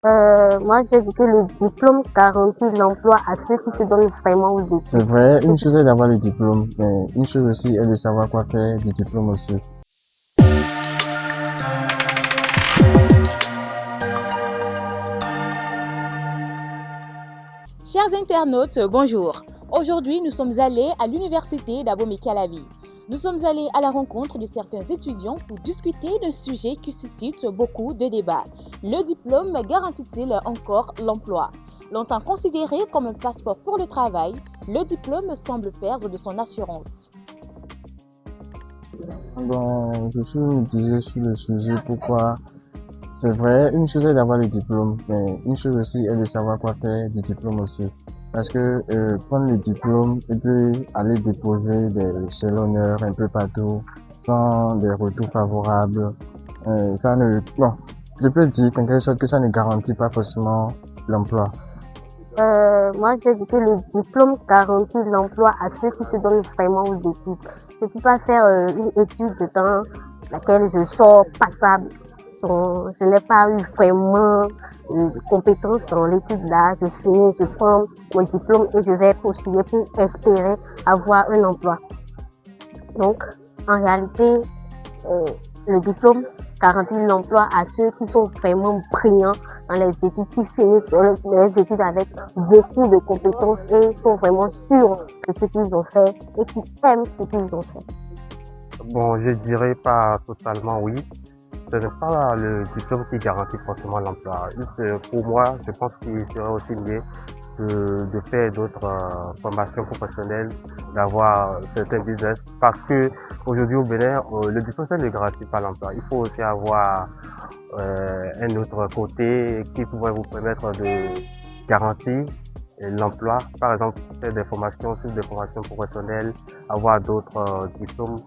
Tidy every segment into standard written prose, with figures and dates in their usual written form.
Moi, j'ai dit que le diplôme garantit l'emploi à ceux qui se donnent vraiment aux études. C'est vrai, une chose est d'avoir le diplôme, mais une chose aussi est de savoir quoi faire du diplôme aussi. Chers internautes, bonjour. Aujourd'hui, nous sommes allés à l'université d'Abomey-Calavi. Nous sommes allés à la rencontre de certains étudiants pour discuter d'un sujet qui suscite beaucoup de débats. Le diplôme garantit-il encore l'emploi? Longtemps considéré comme un passeport pour le travail, le diplôme semble perdre de son assurance. Bon, je suis mitigé sur le sujet. Pourquoi? C'est vrai, une chose est d'avoir le diplôme, mais une chose aussi est de savoir quoi faire du diplôme aussi. Parce que prendre le diplôme et puis aller déposer des échelonneurs un peu partout sans des retours favorables, ça ne, bon, je peux dire en quelque sorte que ça ne garantit pas forcément l'emploi. Moi, j'ai dit que le diplôme garantit l'emploi à ceux qui se donnent vraiment aux études. Je ne peux pas faire une étude dans laquelle je sors passable. Je n'ai pas eu vraiment de compétences dans l'étude là. Je finis, je prends mon diplôme et je vais postuler pour espérer avoir un emploi. Donc, en réalité, le diplôme garantit l'emploi à ceux qui sont vraiment brillants dans les études, qui finissent les études avec beaucoup de compétences et sont vraiment sûrs de ce qu'ils ont fait et qui aiment ce qu'ils ont fait. Bon, je dirais pas totalement oui. Ce n'est pas le diplôme qui garantit forcément l'emploi. Pour moi, je pense qu'il serait aussi mieux de faire d'autres formations professionnelles, d'avoir certains business, parce que aujourd'hui au Bénin, le diplôme ça ne garantit pas l'emploi. Il faut aussi avoir un autre côté qui pourrait vous permettre de garantir l'emploi. Par exemple, faire des formations, suivre des formations professionnelles, avoir d'autres diplômes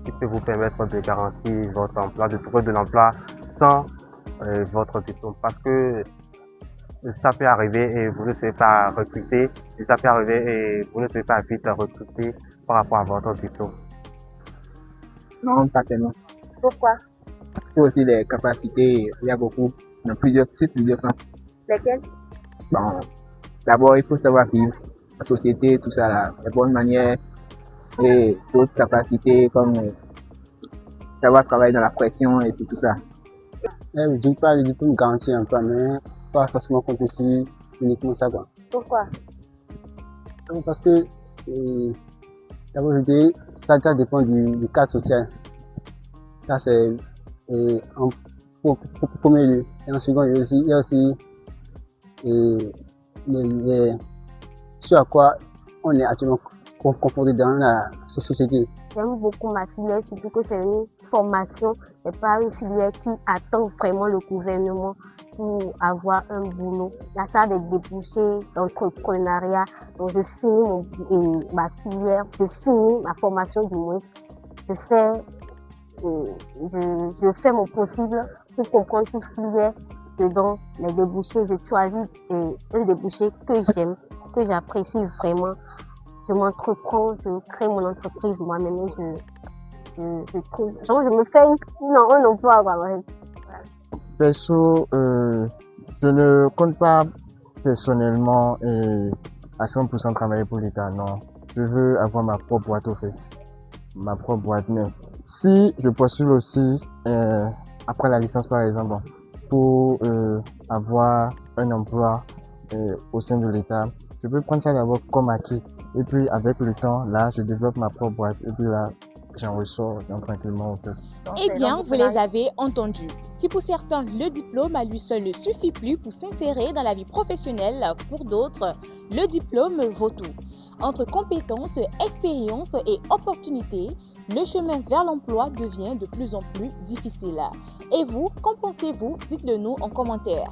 qui peut vous permettre de garantir votre emploi, de trouver de l'emploi sans votre diplôme, parce que ça peut arriver et vous ne serez pas recruté, et ça peut arriver et vous ne serez pas vite recruté par rapport à votre diplôme. Non, pas tellement. Pourquoi? Il faut aussi les capacités, il y a beaucoup, dans plusieurs types, plusieurs plans. Lesquels? Bon, d'abord, il faut savoir vivre, la société, tout ça, là, les bonnes manières et d'autres capacités comme savoir travailler dans la pression et puis tout ça. Je dis pas le diplôme garantit un peu, mais pas forcément compter sur uniquement ça, quoi. Pourquoi? Parce que, d'abord, je dis, ça dépend du cadre social. Ça, c'est en premier lieu. Et en second lieu, il y a aussi ce à quoi on est actuellement confronté dans la société. J'aime beaucoup ma filière, surtout que c'est une formation et pas une filière qui attend vraiment le gouvernement pour avoir un boulot. Là, ça a des débouchés d'entrepreneuriat. Donc, je finis ma filière, je finis ma formation du moins. Je fais mon possible pour comprendre tout ce qu'il y a dedans, les débouchés. Je choisis un débouché que j'aime, que j'apprécie vraiment. Je m'entreprends, je crée mon entreprise moi-même et je trouve. Genre, je me fais un emploi. Voilà. Perso, je ne compte pas personnellement à 100% travailler pour l'État, non. Je veux avoir ma propre boîte au fait, ma propre boîte. Mais si je postule aussi, après la licence par exemple, pour avoir un emploi au sein de l'État, je peux prendre ça d'abord comme acquis. Et puis avec le temps, là, je développe ma propre boîte. Et puis là, j'en ressors tranquillement en fait. Eh bien, vous les avez entendus. Si pour certains, le diplôme à lui seul ne suffit plus pour s'insérer dans la vie professionnelle, pour d'autres, le diplôme vaut tout. Entre compétences, expérience et opportunités, le chemin vers l'emploi devient de plus en plus difficile. Et vous, qu'en pensez-vous? Dites-le nous en commentaire.